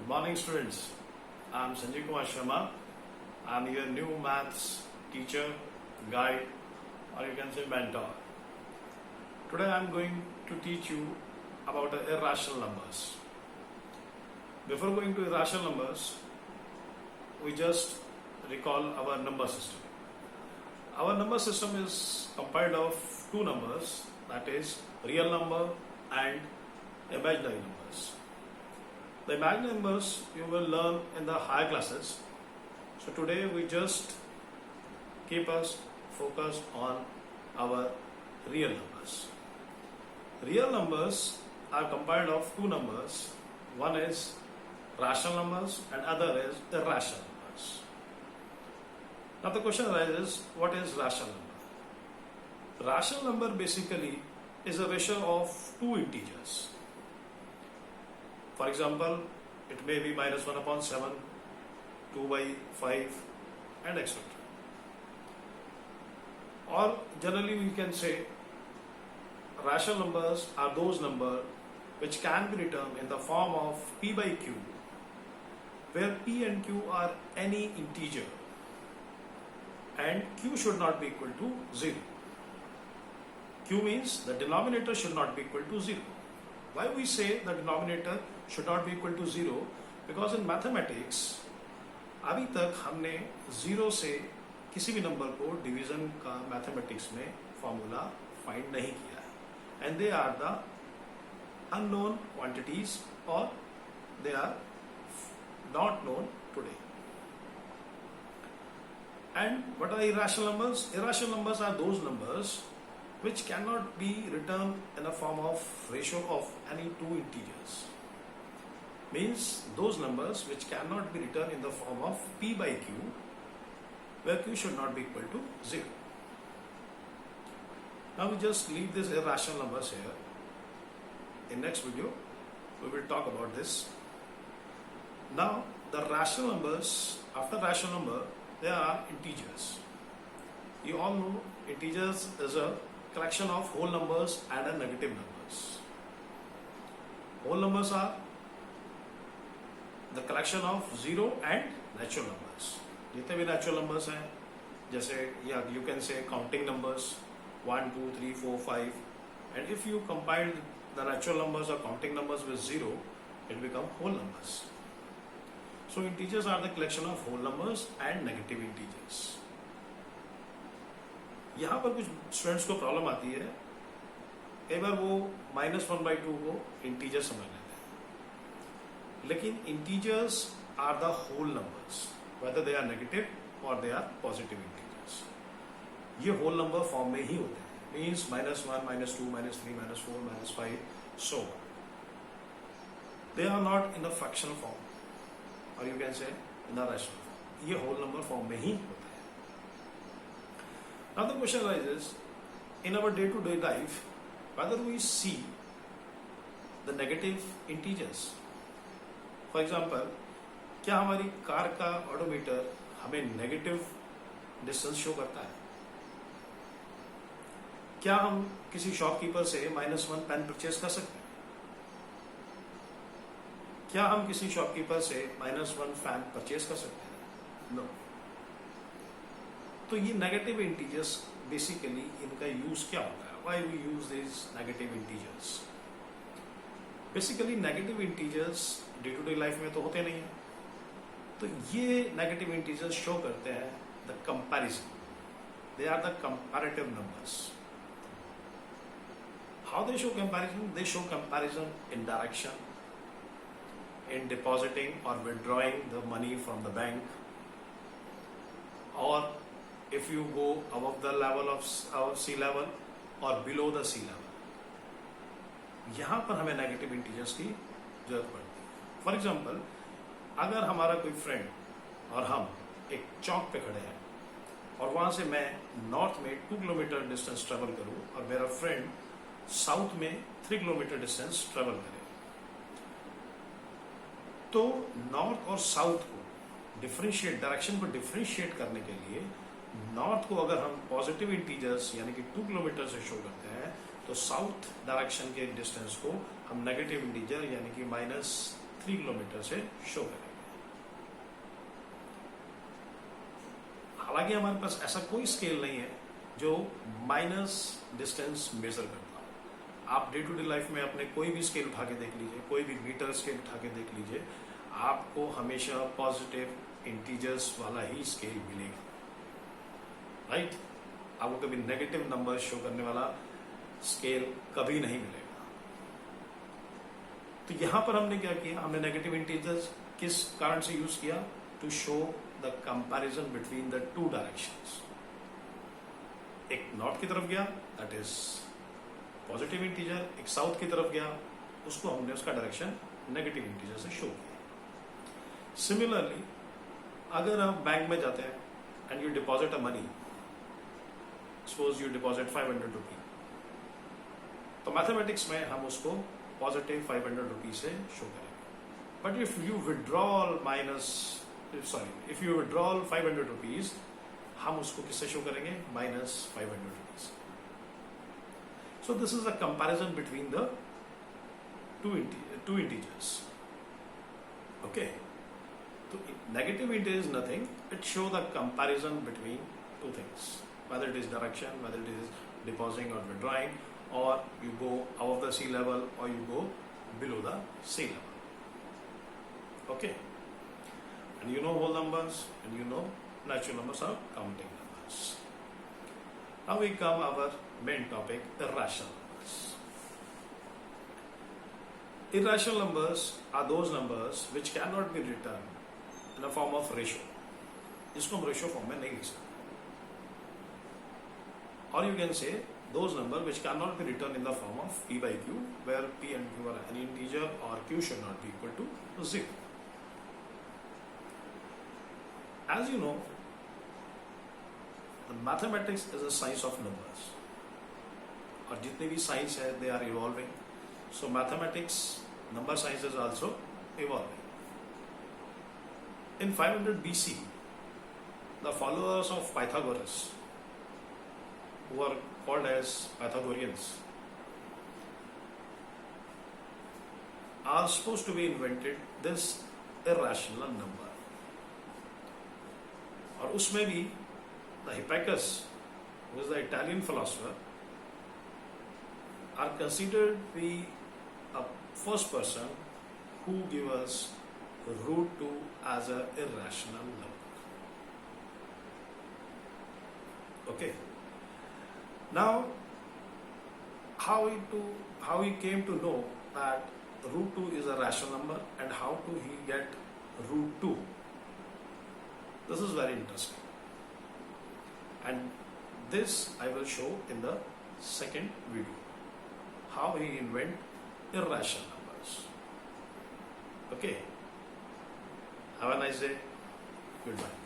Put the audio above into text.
Good morning, students. I'm Sanjay Kumar Sharma. I'm your new maths teacher, guide, or you can say mentor. Today I'm going to teach you about irrational numbers. Before going to irrational numbers, we just recall our number system. Our number system is compiled of two numbers, that is real number and imaginary numbers. The imaginary numbers you will learn in the higher classes. So today we just keep us focused on our real numbers. Real numbers are compiled of two numbers. One is rational numbers and other is irrational numbers. Now the question arises, what is rational number? Rational number basically is a ratio of two integers. For example, it may be minus 1 upon 7, 2 by 5 and etc. Or generally we can say rational numbers are those numbers which can be written in the form of P by Q, where P and Q are any integer and Q should not be equal to 0. Q means the denominator should not be equal to 0. Why we say the denominator should not be equal to 0? Because in mathematics अभी तक हमने 0 से किसी भी number को division का mathematics में formula find नहीं किया है, and they are the unknown quantities और they are not known today. And what are irrational numbers? Irrational numbers are those numbers which cannot be written in a form of ratio of any two integers. Means those numbers which cannot be written in the form of P by Q, where Q should not be equal to 0. Now we just leave these irrational numbers here. In next video, we will talk about this. Now the rational numbers, after rational number, there are integers. You all know integers is a collection of whole numbers and a negative numbers. Whole numbers are the collection of zero and natural numbers. जितने भी natural numbers हैं, जैसे या you can say counting numbers 1, 2, 3, 4, 5, and if you combine the natural numbers or counting numbers with zero, it become whole numbers. So integers are the collection of whole numbers and negative integers. यहाँ पर कुछ students को problem आती है, कई बार वो -1/2 को integer समझ लेते हैं, लेकिन integers are the whole numbers, whether they are negative और दे आर पॉजिटिव इंटीजर्स. ये होल नंबर फॉर्म में ही होते हैं, means -1, -2, -3, -4, -5, so they are not in the fractional form, or you can say in the rational form. ये whole number form में ही होते हैं. Now the question arises, in our day-to-day life, whether we see the negative integers. For example, क्या हमारी car का odometer हमें negative distance show करता है? क्या हम किसी शॉपकीपर से -1 पेन परचेज कर सकते हैं? क्या हम किसी शॉपकीपर से -1 फैन परचेज कर सकते हैं? नो. तो ये नेगेटिव इंटीजर्स बेसिकली इनका यूज क्या होता है? Why we use this negative integers? Basically negative integers day to day life में तो होते नहीं है, तो ये नेगेटिव इंटीजर्स शो करते हैं the comparison. They are the comparative numbers. How they show comparison? They show comparison in direction, in depositing or withdrawing the money from the bank, or if you go above the level of sea level or below the sea level. यहाँ पर हमें negative integers की जरूरत पड़ती है. For example, अगर हमारा कोई फ्रेंड और हम एक चौक पे खड़े हैं और वहां से मैं नॉर्थ में 2 किलोमीटर डिस्टेंस ट्रेवल करूं और मेरा फ्रेंड साउथ में 3 किलोमीटर डिस्टेंस ट्रेवल करे, तो नॉर्थ और साउथ को डिफरेंशिएट, डायरेक्शन को डिफरेंशिएट करने के लिए नॉर्थ को अगर हम पॉजिटिव इंटीजर्स यानी कि 2 किलोमीटर से शो करते हैं, तो साउथ डायरेक्शन के डिस्टेंस को हम नेगेटिव इंटीजर यानी कि 3 किलोमीटर से शो करेंगे। हालांकि हमारे पास ऐसा कोई स्केल नहीं है जो माइनस डिस्टेंस मेजर करता हो। आप डे टू डे लाइफ में अपने कोई भी स्केल उठा के देख लीजिए, कोई भी मीटर स्केल उठा के देख लीजिए, आपको हमेशा पॉजिटिव इंटीजर्स वाला ही स्केल मिलेगा, राइट? आपको कभी नेगेटिव नंबर शो करने वाला स्केल कभी नहीं मिलेगा। तो यहां पर हमने क्या किया, हमने नेगेटिव इंटीजर्स किस कारण से यूज किया? To show the comparison between the two directions. एक नॉर्थ की तरफ गया, दैट इज पॉजिटिव इंटीजर, एक साउथ की तरफ गया, उसको हमने उसका डायरेक्शन नेगेटिव इंटीजर से शो किया। सिमिलरली अगर हम बैंक में जाते हैं and you deposit a money, suppose you deposit 500 rupee, तो मैथमेटिक्स में हम उसको पॉजिटिव 500 रुपी से शो करेंगे। But if you withdrawal if you withdrawal 500 rupees, हम उसको किससे शो करेंगे? Minus 500 rupees. So this is a comparison between the two integers. Okay, तो negative integer is nothing, it show the comparison between two things, whether it is direction, whether it is depositing or withdrawing, or you go above the sea level or you go below the sea level. Okay, and you know whole numbers and you know natural numbers are counting numbers. Now we come our main topic, irrational numbers. Irrational numbers are those numbers which cannot be written in a form of ratio, जिसको हम ratio form में नहीं लिख सकते। Or you can say those numbers which cannot be written in the form of P by Q, where P and Q are an integer or Q should not be equal to 0. As you know, the mathematics is a science of numbers. और जितने भी science है, they are evolving. So mathematics, number science is also evolving. In 500 BC, the followers of Pythagoras, who are called as Pythagoreans, are supposed to be invented this irrational number. और उसमें भी the Hipparchus, who is the Italian philosopher, are considered to be a first person who gave us root 2 as an irrational number. Okay. Now, how he came to know that root 2 is a rational number and how to he get root 2? This is very interesting. And this I will show in the second video. How he invent irrational numbers. Okay. Have a nice day. Goodbye.